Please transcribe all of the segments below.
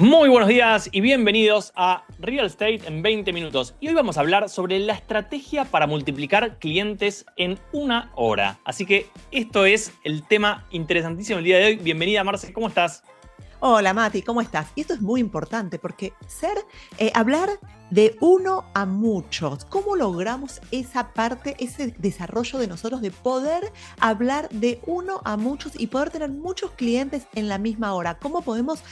Muy buenos días y bienvenidos a Real Estate en 20 minutos. Y hoy vamos a hablar sobre la estrategia para multiplicar clientes en una hora. Así que esto es el tema interesantísimo el día de hoy. Bienvenida, Marce, ¿cómo estás? Hola Mati, ¿cómo estás? Y esto es muy importante porque hablar de uno a muchos, ¿cómo logramos esa parte, ese desarrollo de nosotros de poder hablar de uno a muchos y poder tener muchos clientes en la misma hora? ¿Cómo podemos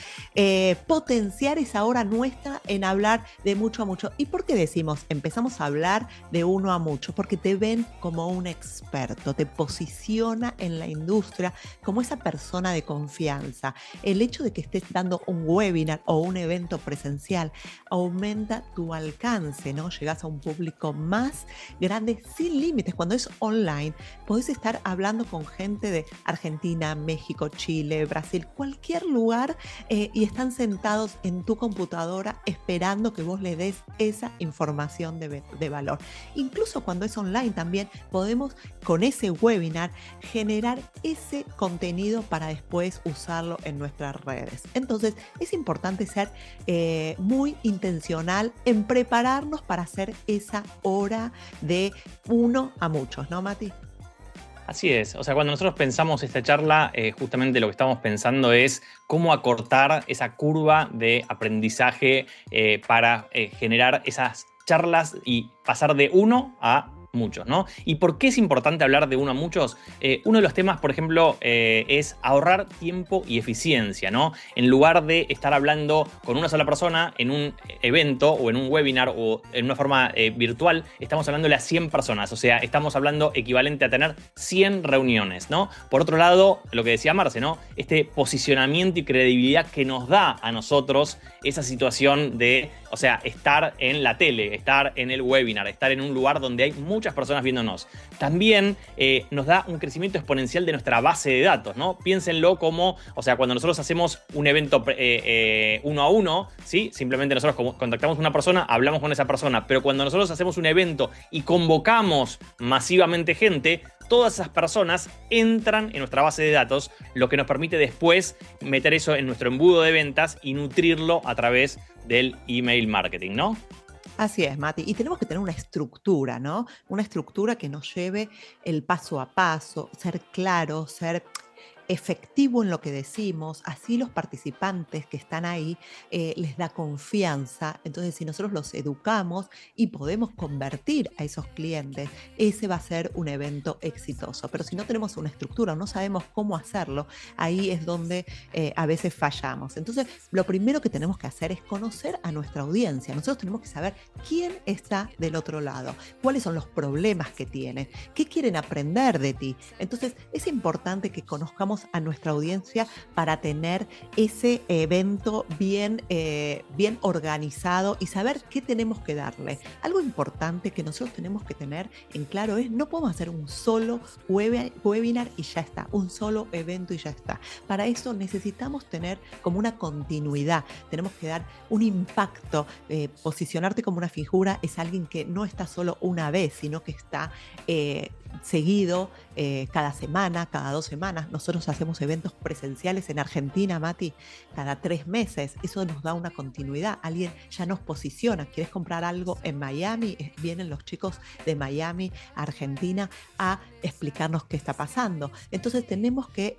potenciar esa hora nuestra en hablar de mucho a mucho? ¿Y por qué decimos empezamos a hablar de uno a mucho? Porque te ven como un experto, te posiciona en la industria como esa persona de confianza. El hecho de que estés dando un webinar o un evento presencial aumenta tu alcance, ¿no? Llegas a un público más grande sin límites. Cuando es online, podés estar hablando con gente de Argentina, México, Chile, Brasil, cualquier lugar, y están sentados en tu computadora esperando que vos le des esa información de valor. Incluso cuando es online también podemos con ese webinar generar ese contenido para después usarlo en nuestras redes. Entonces es importante ser muy intencional en prepararnos para hacer esa hora de uno a muchos, ¿no, Mati? Así es, o sea, cuando nosotros pensamos esta charla, justamente lo que estamos pensando es cómo acortar esa curva de aprendizaje para generar esas charlas y pasar de uno a muchos, ¿no? ¿Y por qué es importante hablar de uno a muchos? Uno de los temas, por ejemplo, es ahorrar tiempo y eficiencia, ¿no? En lugar de estar hablando con una sola persona en un evento o en un webinar o en una forma virtual, estamos hablándole a 100 personas, o sea, estamos hablando equivalente a tener 100 reuniones, ¿no? Por otro lado, lo que decía Marce, ¿no? Este posicionamiento y credibilidad que nos da a nosotros esa situación de, o sea, estar en la tele, estar en el webinar, estar en un lugar donde hay muchas personas viéndonos. También nos da un crecimiento exponencial de nuestra base de datos, ¿no? Piénsenlo como, o sea, cuando nosotros hacemos un evento uno a uno, ¿sí? Simplemente nosotros contactamos a una persona, hablamos con esa persona, pero cuando nosotros hacemos un evento y convocamos masivamente gente, todas esas personas entran en nuestra base de datos, lo que nos permite después meter eso en nuestro embudo de ventas y nutrirlo a través del email marketing, ¿no? Así es, Mati. Y tenemos que tener una estructura, ¿no? Una estructura que nos lleve el paso a paso, ser claro, ser efectivo en lo que decimos, así los participantes que están ahí les da confianza. Entonces, si nosotros los educamos y podemos convertir a esos clientes, ese va a ser un evento exitoso. Pero si no tenemos una estructura, no sabemos cómo hacerlo, ahí es donde a veces fallamos. Entonces, lo primero que tenemos que hacer es conocer a nuestra audiencia. Nosotros tenemos que saber quién está del otro lado, cuáles son los problemas que tienen, qué quieren aprender de ti. Entonces, es importante que conozcamos a nuestra audiencia para tener ese evento bien organizado y saber qué tenemos que darle. Algo importante que nosotros tenemos que tener en claro es no podemos hacer un solo webinar y ya está, un solo evento y ya está. Para eso necesitamos tener como una continuidad, tenemos que dar un impacto, posicionarte como una figura es alguien que no está solo una vez, sino que está seguido cada semana, cada 2 semanas. Nosotros hacemos eventos presenciales en Argentina, Mati, cada 3 meses. Eso nos da una continuidad. Alguien ya nos posiciona. ¿Quieres comprar algo en Miami? Vienen los chicos de Miami, Argentina, a explicarnos qué está pasando. Entonces tenemos que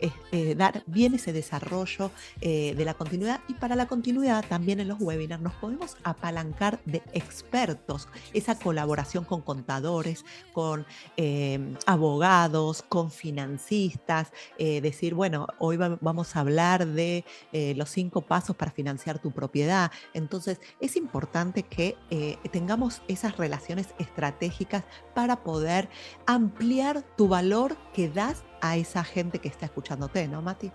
dar bien ese desarrollo de la continuidad, y para la continuidad también en los webinars nos podemos apalancar de expertos, esa colaboración con contadores, con abogados, con financistas, decir, bueno, hoy vamos a hablar de los 5 pasos para financiar tu propiedad. Entonces, es importante que tengamos esas relaciones estratégicas para poder ampliar tu valor que das a esa gente que está escuchándote, ¿no, Mati?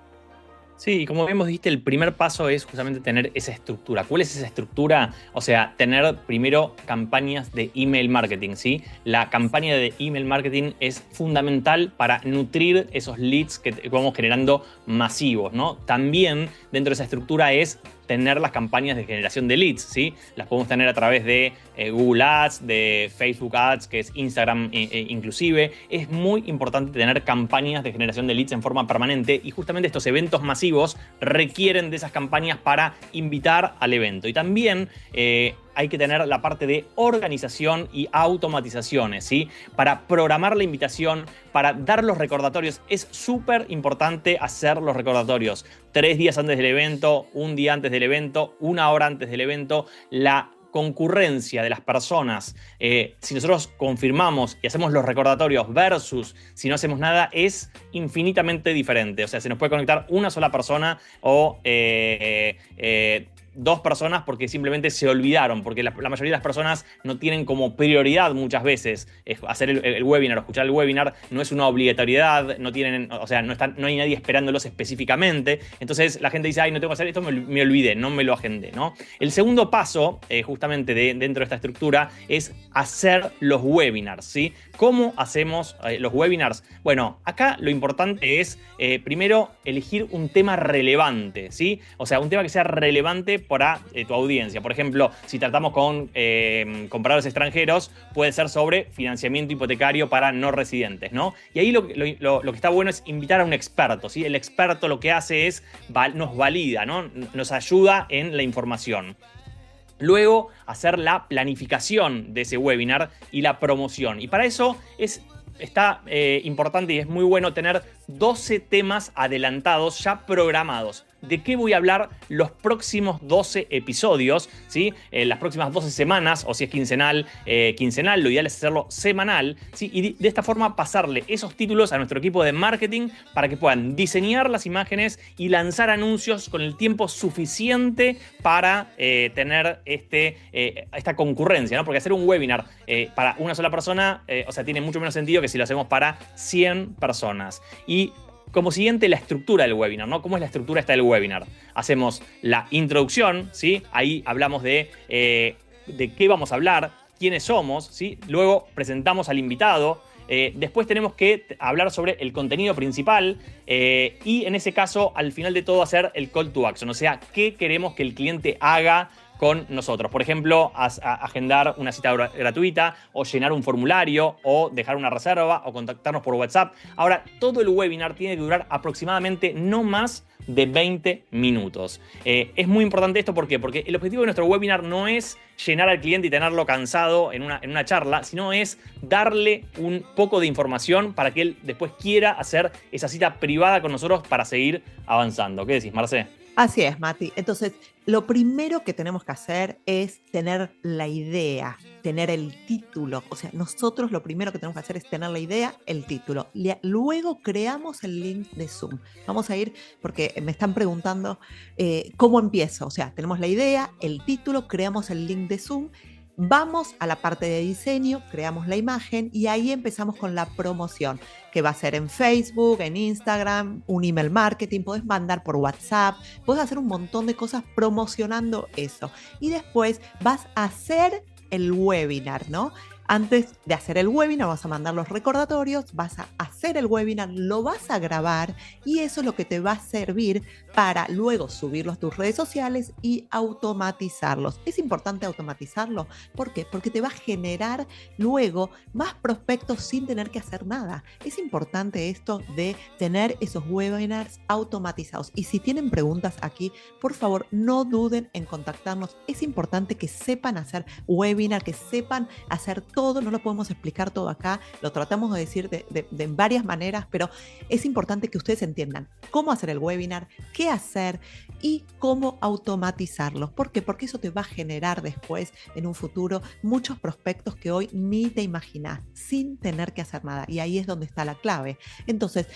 Sí, y como vemos, dijiste, el primer paso es justamente tener esa estructura. ¿Cuál es esa estructura? O sea, tener primero campañas de email marketing, ¿sí? La campaña de email marketing es fundamental para nutrir esos leads que vamos generando masivos, ¿no? También dentro de esa estructura es tener las campañas de generación de leads, ¿sí? Las podemos tener a través de Google Ads, de Facebook Ads, que es Instagram inclusive. Es muy importante tener campañas de generación de leads en forma permanente y justamente estos eventos masivos requieren de esas campañas para invitar al evento. Y también hay que tener la parte de organización y automatizaciones, ¿sí? Para programar la invitación, para dar los recordatorios. Es súper importante hacer los recordatorios 3 días antes del evento, 1 día antes del evento, 1 hora antes del evento. La concurrencia de las personas, si nosotros confirmamos y hacemos los recordatorios versus si no hacemos nada, es infinitamente diferente. O sea, se nos puede conectar una sola persona o 2 personas porque simplemente se olvidaron, porque la mayoría de las personas no tienen como prioridad muchas veces hacer el webinar o escuchar el webinar, no es una obligatoriedad, no tienen, o sea, no hay nadie esperándolos específicamente, entonces la gente dice, ay, no tengo que hacer esto, me olvidé, no me lo agendé, ¿no? El segundo paso, justamente dentro de esta estructura, es hacer los webinars, ¿sí? ¿Cómo hacemos los webinars? Bueno, acá lo importante es, primero, elegir un tema relevante, ¿sí? O sea, un tema que sea relevante para tu audiencia. Por ejemplo, si tratamos con compradores extranjeros, puede ser sobre financiamiento hipotecario para no residentes, ¿no? Y ahí lo que está bueno es invitar a un experto, ¿sí? El experto lo que hace es, nos valida, ¿no? Nos ayuda en la información. Luego, hacer la planificación de ese webinar y la promoción. Y para eso está importante y es muy bueno tener 12 temas adelantados, ya programados. ¿De qué voy a hablar los próximos 12 episodios? ¿Sí? Las próximas 12 semanas, o si es quincenal, lo ideal es hacerlo semanal, ¿sí? Y de esta forma pasarle esos títulos a nuestro equipo de marketing para que puedan diseñar las imágenes y lanzar anuncios con el tiempo suficiente para tener esta concurrencia, ¿no? Porque hacer un webinar para una sola persona, o sea, tiene mucho menos sentido que si lo hacemos para 100 personas. Y como siguiente, la estructura del webinar, ¿no? ¿Cómo es la estructura esta del webinar? Hacemos la introducción, ¿sí? Ahí hablamos de qué vamos a hablar, quiénes somos, ¿sí? Luego presentamos al invitado. Después tenemos que hablar sobre el contenido principal y en ese caso, al final de todo, hacer el call to action. O sea, qué queremos que el cliente haga con nosotros. Por ejemplo, agendar una cita gratuita o llenar un formulario o dejar una reserva o contactarnos por WhatsApp. Ahora, todo el webinar tiene que durar aproximadamente no más de 20 minutos. Es muy importante esto, ¿por qué? Porque el objetivo de nuestro webinar no es llenar al cliente y tenerlo cansado en una charla, sino es darle un poco de información para que él después quiera hacer esa cita privada con nosotros para seguir avanzando. ¿Qué decís, Marce? Así es, Mati. Entonces, lo primero que tenemos que hacer es tener la idea, tener el título. O sea, nosotros lo primero que tenemos que hacer es tener la idea, el título. Luego creamos el link de Zoom. Vamos a ir, porque me están preguntando cómo empiezo. O sea, tenemos la idea, el título, creamos el link de Zoom. Vamos a la parte de diseño, creamos la imagen y ahí empezamos con la promoción, que va a ser en Facebook, en Instagram, un email marketing, podés mandar por WhatsApp, podés hacer un montón de cosas promocionando eso. Y después vas a hacer el webinar, ¿no? Antes de hacer el webinar vas a mandar los recordatorios, vas a hacer el webinar, lo vas a grabar y eso es lo que te va a servir para luego subirlo a tus redes sociales y automatizarlos. Es importante automatizarlo. ¿Por qué? Porque te va a generar luego más prospectos sin tener que hacer nada. Es importante esto de tener esos webinars automatizados. Y si tienen preguntas aquí, por favor, no duden en contactarnos. Es importante que sepan hacer webinar, que sepan hacer todo, no lo podemos explicar todo acá, lo tratamos de decir de varias maneras, pero es importante que ustedes entiendan cómo hacer el webinar, qué hacer y cómo automatizarlo. ¿Por qué? Porque eso te va a generar después, en un futuro, muchos prospectos que hoy ni te imaginas, sin tener que hacer nada. Y ahí es donde está la clave. Entonces,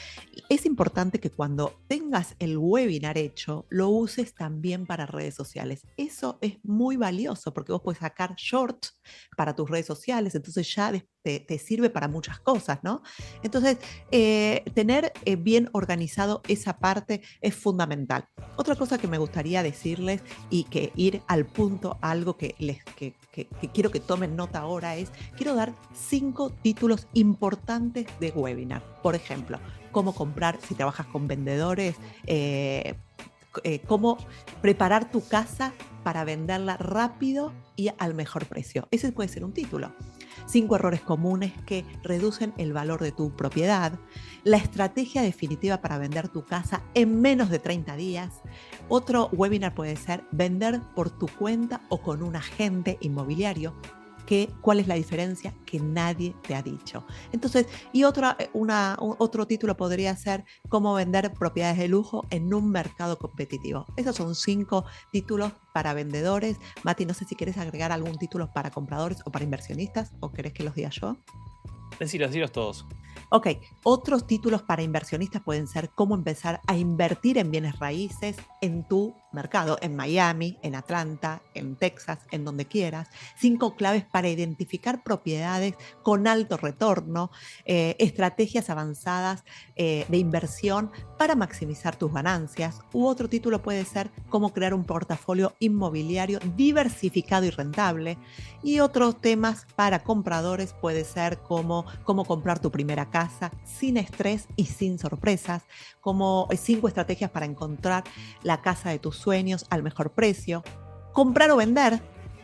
es importante que cuando tengas el webinar hecho, lo uses también para redes sociales. Eso es muy valioso porque vos puedes sacar shorts para tus redes sociales, entonces ya te sirve para muchas cosas, ¿no? Entonces, tener bien organizado esa parte es fundamental. Otra cosa que me gustaría decirles y que ir al punto, algo que quiero que tomen nota ahora es, quiero dar 5 títulos importantes de webinar. Por ejemplo, cómo comprar, si trabajas con vendedores, cómo preparar tu casa para venderla rápido y al mejor precio. Ese puede ser un título. 5 errores comunes que reducen el valor de tu propiedad. La estrategia definitiva para vender tu casa en menos de 30 días. Otro webinar puede ser vender por tu cuenta o con un agente inmobiliario. ¿Cuál es la diferencia que nadie te ha dicho? Entonces, y otro título podría ser cómo vender propiedades de lujo en un mercado competitivo. Esos son 5 títulos para vendedores. Mati, no sé si quieres agregar algún título para compradores o para inversionistas, o querés que los diga yo. Decilos todos. Ok, otros títulos para inversionistas pueden ser cómo empezar a invertir en bienes raíces en tu mercado, en Miami, en Atlanta, en Texas, en donde quieras. 5 claves para identificar propiedades con alto retorno, estrategias avanzadas de inversión para maximizar tus ganancias. U otro título puede ser cómo crear un portafolio inmobiliario diversificado y rentable. Y otros temas para compradores puede ser cómo comprar tu primera casa sin estrés y sin sorpresas, como 5 estrategias para encontrar la casa de tus sueños al mejor precio, comprar o vender,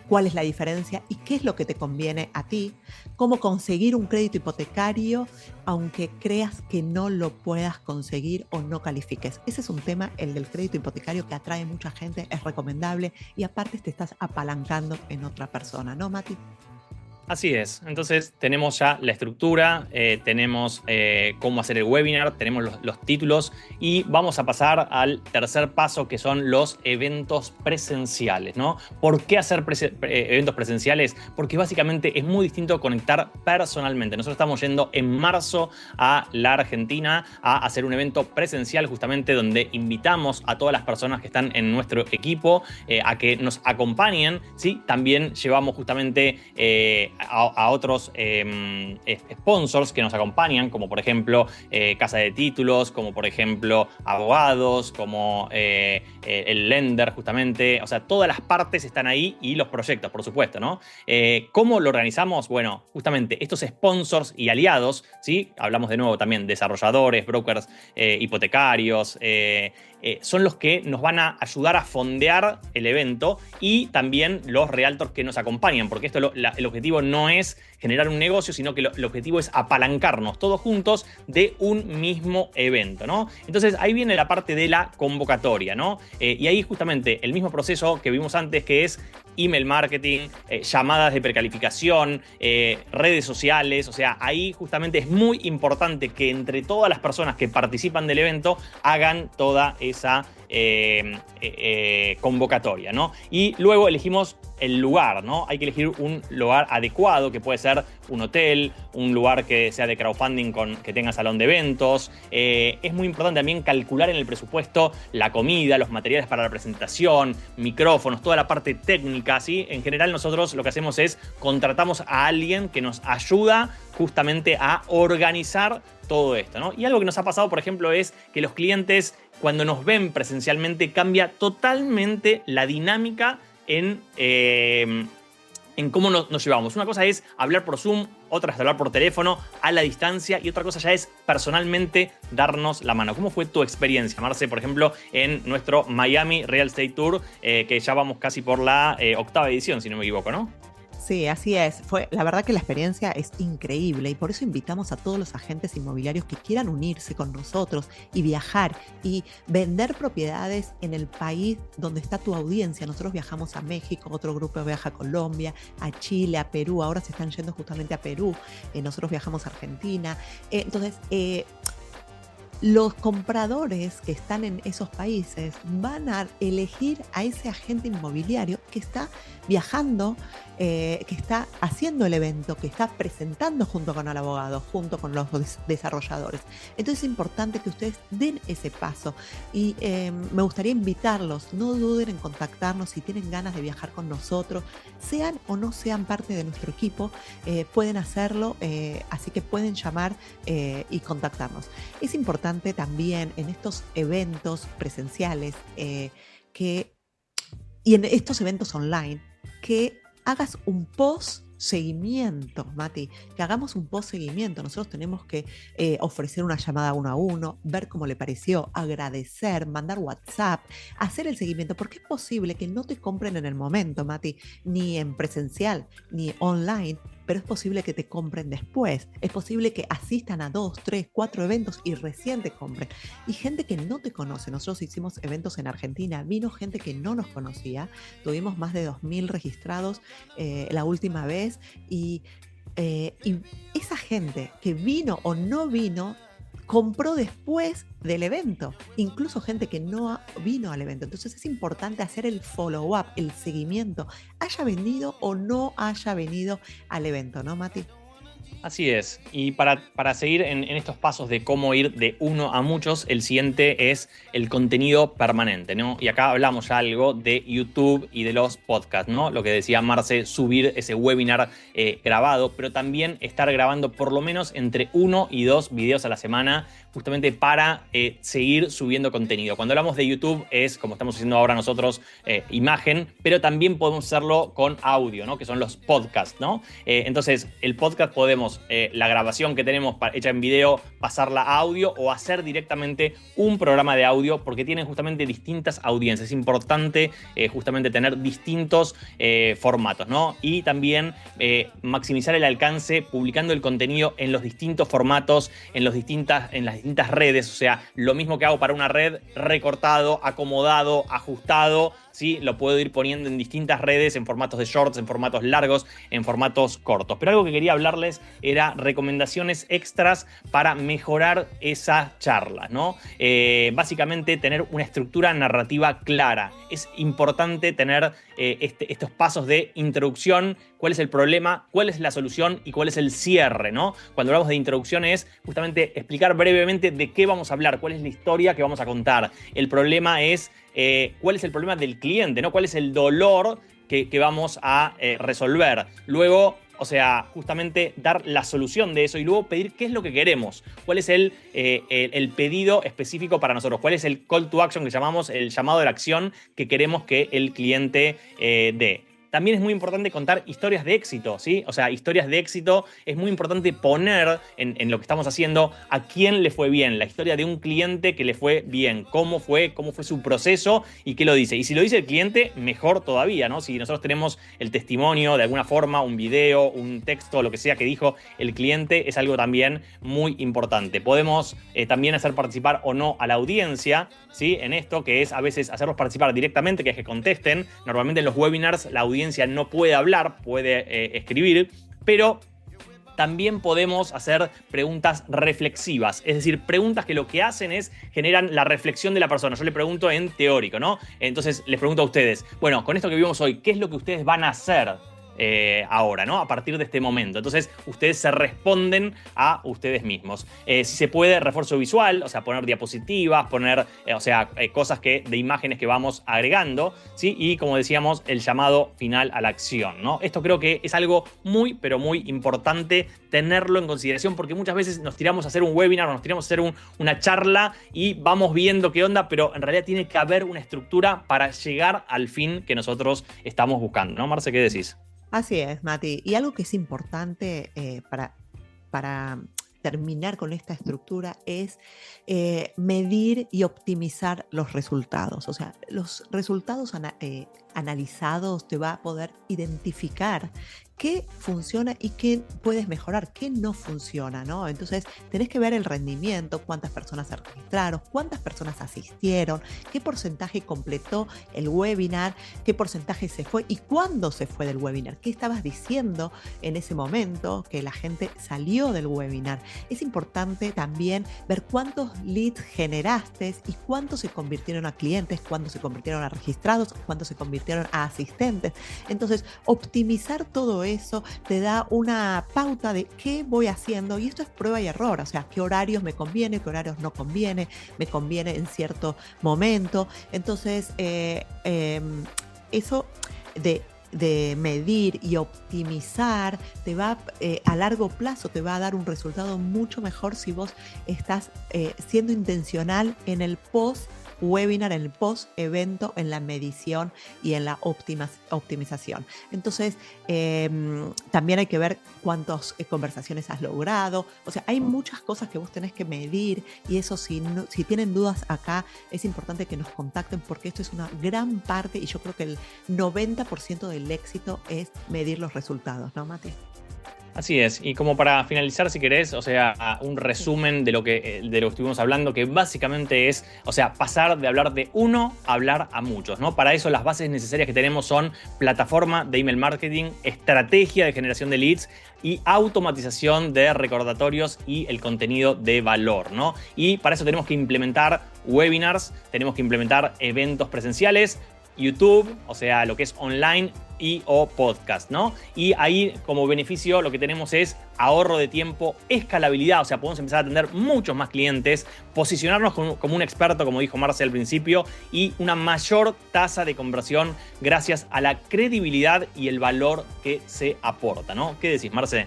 cuál es la diferencia y qué es lo que te conviene a ti, cómo conseguir un crédito hipotecario aunque creas que no lo puedas conseguir o no califiques. Ese es un tema, el del crédito hipotecario, que atrae mucha gente, es recomendable y aparte te estás apalancando en otra persona, ¿no, Mati? Así es, entonces tenemos ya la estructura, tenemos cómo hacer el webinar, tenemos los títulos y vamos a pasar al tercer paso, que son los eventos presenciales, ¿no? ¿Por qué hacer eventos presenciales? Porque básicamente es muy distinto conectar personalmente. Nosotros estamos yendo en marzo a la Argentina a hacer un evento presencial, justamente donde invitamos a todas las personas que están en nuestro equipo a que nos acompañen, ¿sí? También llevamos justamente a otros sponsors que nos acompañan, como por ejemplo Casa de Títulos, como por ejemplo abogados, como el lender justamente. O sea, todas las partes están ahí y los proyectos, por supuesto, ¿no? ¿Cómo lo organizamos? Bueno, justamente estos sponsors y aliados, ¿sí? Hablamos de nuevo también desarrolladores, brokers hipotecarios, son los que nos van a ayudar a fondear el evento, y también los realtors que nos acompañan, porque esto el objetivo no es generar un negocio, sino que el objetivo es apalancarnos todos juntos de un mismo evento, ¿no? Entonces ahí viene la parte de la convocatoria, ¿no? Y ahí justamente el mismo proceso que vimos antes, que es email marketing, llamadas de precalificación, redes sociales. O sea, ahí justamente es muy importante que entre todas las personas que participan del evento hagan toda esa convocatoria, ¿no? Y luego elegimos el lugar, ¿no? Hay que elegir un lugar adecuado, que puede ser un hotel, un lugar que sea de crowdfunding que tenga salón de eventos. Es muy importante también calcular en el presupuesto la comida, los materiales para la presentación, micrófonos, toda la parte técnica, ¿sí? En general nosotros lo que hacemos es contratamos a alguien que nos ayuda justamente a organizar todo esto, ¿no? Y algo que nos ha pasado, por ejemplo, es que los clientes, cuando nos ven presencialmente, cambia totalmente la dinámica en cómo nos llevamos. Una cosa es hablar por Zoom, otra es hablar por teléfono a la distancia, y otra cosa ya es personalmente darnos la mano. ¿Cómo fue tu experiencia, Marce, por ejemplo, en nuestro Miami Real Estate Tour, que ya vamos casi por la 8ª edición, si no me equivoco, ¿no? Sí, así es. La verdad que la experiencia es increíble, y por eso invitamos a todos los agentes inmobiliarios que quieran unirse con nosotros y viajar y vender propiedades en el país donde está tu audiencia. Nosotros viajamos a México, otro grupo viaja a Colombia, a Chile, a Perú. Ahora se están yendo justamente a Perú. Nosotros viajamos a Argentina. Entonces, los compradores que están en esos países van a elegir a ese agente inmobiliario que está viajando, que está haciendo el evento, que está presentando junto con el abogado, junto con los desarrolladores. Entonces es importante que ustedes den ese paso, y me gustaría invitarlos, no duden en contactarnos si tienen ganas de viajar con nosotros, sean o no sean parte de nuestro equipo, pueden hacerlo, así que pueden llamar y contactarnos. Es importante también en estos eventos presenciales y en estos eventos online que hagas un post seguimiento, Mati, que hagamos un post seguimiento. Nosotros tenemos que ofrecer una llamada uno a uno, ver cómo le pareció, agradecer, mandar WhatsApp, hacer el seguimiento, porque es posible que no te compren en el momento, Mati, ni en presencial, ni online, pero es posible que te compren después. Es posible que asistan a 2, 3, 4 eventos y recién te compren. Y gente que no te conoce. Nosotros hicimos eventos en Argentina, vino gente que no nos conocía. Tuvimos más de 2000 registrados la última vez y esa gente que vino o no vino compró después del evento, incluso gente que no vino al evento. Entonces es importante hacer el follow-up, el seguimiento, haya venido o no haya venido al evento, ¿no, Mati? Así es. Y para seguir en estos pasos de cómo ir de uno a muchos, el siguiente es el contenido permanente, ¿no? Y acá hablamos ya algo de YouTube y de los podcasts, ¿no? Lo que decía Marce, subir ese webinar grabado, pero también estar grabando por lo menos entre 1 y 2 videos a la semana, justamente para seguir subiendo contenido. Cuando hablamos de YouTube es, como estamos haciendo ahora nosotros, imagen, pero también podemos hacerlo con audio, ¿no? Que son los podcasts, ¿no? Entonces, el podcast podemos, la grabación que tenemos hecha en video, pasarla a audio o hacer directamente un programa de audio, porque tienen justamente distintas audiencias. Es importante justamente tener distintos formatos, ¿no? Y también maximizar el alcance publicando el contenido en los distintos formatos, en las distintas redes. O sea, lo mismo que hago para una red, recortado, acomodado, ajustado, ¿sí? Lo puedo ir poniendo en distintas redes, en formatos de shorts, en formatos largos, en formatos cortos. Pero algo que quería hablarles era recomendaciones extras para mejorar esa charla, ¿no? Básicamente tener una estructura narrativa clara. Es importante tener estos pasos de introducción, cuál es el problema, cuál es la solución y cuál es el cierre, ¿no? Cuando hablamos de introducción es justamente explicar brevemente de qué vamos a hablar, cuál es la historia que vamos a contar. El problema es cuál es el problema del cliente, ¿no? Cuál es el dolor que vamos a resolver. Luego, o sea, justamente dar la solución de eso y luego pedir qué es lo que queremos, cuál es el pedido específico para nosotros, cuál es el call to action que llamamos, el llamado de la acción que queremos que el cliente dé. También es muy importante contar historias de éxito, ¿sí? O sea, historias de éxito, es muy importante poner en lo que estamos haciendo a quién le fue bien, la historia de un cliente que le fue bien, cómo fue su proceso y qué lo dice. Y si lo dice el cliente, mejor todavía, ¿no? Si nosotros tenemos el testimonio de alguna forma, un video, un texto, lo que sea que dijo el cliente, es algo también muy importante. Podemos también hacer participar o no a la audiencia, ¿sí? En esto, que es a veces hacerlos participar directamente, que es que contesten. Normalmente en los webinars la audiencia no puede hablar, puede escribir, pero también podemos hacer preguntas reflexivas, es decir, preguntas que lo que hacen es generan la reflexión de la persona. Yo le pregunto en teórico, ¿no? Entonces les pregunto a ustedes, bueno, con esto que vimos hoy, ¿qué es lo que ustedes van a hacer ahora, ¿no? A partir de este momento. Entonces, ustedes se responden a ustedes mismos. Si se puede, refuerzo visual, o sea, poner diapositivas, poner, cosas de imágenes que vamos agregando, ¿sí? Y como decíamos, el llamado final a la acción, ¿no? Esto creo que es algo muy, pero muy importante tenerlo en consideración, porque muchas veces nos tiramos a hacer un webinar o nos tiramos a hacer una charla y vamos viendo qué onda, pero en realidad tiene que haber una estructura para llegar al fin que nosotros estamos buscando, ¿no, Marce? ¿Qué decís? Así es, Mati. Y algo que es importante para terminar con esta estructura es medir y optimizar los resultados. O sea, los resultados analizados te va a poder identificar qué funciona y qué puedes mejorar, qué no funciona, ¿no? Entonces, tenés que ver el rendimiento, cuántas personas se registraron, cuántas personas asistieron, qué porcentaje completó el webinar, qué porcentaje se fue y cuándo se fue del webinar, qué estabas diciendo en ese momento que la gente salió del webinar. Es importante también ver cuántos leads generaste y cuántos se convirtieron a clientes, cuántos se convirtieron a registrados, cuántos se convirtieron a asistentes. Entonces, optimizar todo eso te da una pauta de qué voy haciendo, y esto es prueba y error, o sea, qué horarios me conviene, qué horarios no conviene, me conviene en cierto momento. Entonces, eso de medir y optimizar te va a largo plazo te va a dar un resultado mucho mejor si vos estás siendo intencional en el post webinar, en el post-evento, en la medición y en la optimización. Entonces, también hay que ver cuántas conversaciones has logrado. O sea, hay muchas cosas que vos tenés que medir y eso, si tienen dudas acá, es importante que nos contacten porque esto es una gran parte y yo creo que el 90% del éxito es medir los resultados, ¿no, Mati? Así es, y como para finalizar, si querés, o sea, un resumen de lo que estuvimos hablando, que básicamente es, o sea, pasar de hablar de uno a hablar a muchos, ¿no? Para eso las bases necesarias que tenemos son plataforma de email marketing, estrategia de generación de leads y automatización de recordatorios y el contenido de valor, ¿no? Y para eso tenemos que implementar webinars, tenemos que implementar eventos presenciales, YouTube, o sea, lo que es online o podcast, ¿no? Y ahí como beneficio lo que tenemos es ahorro de tiempo, escalabilidad, o sea, podemos empezar a atender muchos más clientes, posicionarnos como un experto, como dijo Marce al principio, y una mayor tasa de conversión gracias a la credibilidad y el valor que se aporta, ¿no? ¿Qué decís, Marce?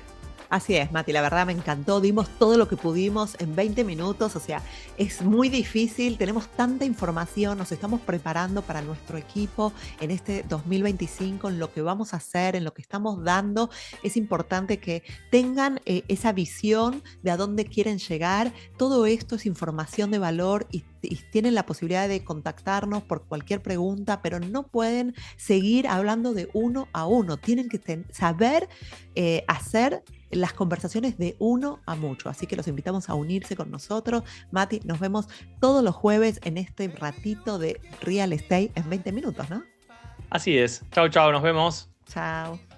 Así es, Mati, la verdad me encantó, dimos todo lo que pudimos en 20 minutos, o sea, es muy difícil, tenemos tanta información, nos estamos preparando para nuestro equipo en este 2025, en lo que vamos a hacer, en lo que estamos dando. Es importante que tengan esa visión de a dónde quieren llegar. Todo esto es información de valor y tienen la posibilidad de contactarnos por cualquier pregunta, pero no pueden seguir hablando de uno a uno, tienen que saber hacer las conversaciones de uno a mucho. Así que los invitamos a unirse con nosotros. Mati, nos vemos todos los jueves en este ratito de Real Estate en 20 minutos, ¿no? Así es. Chau, chau, nos vemos. Chao.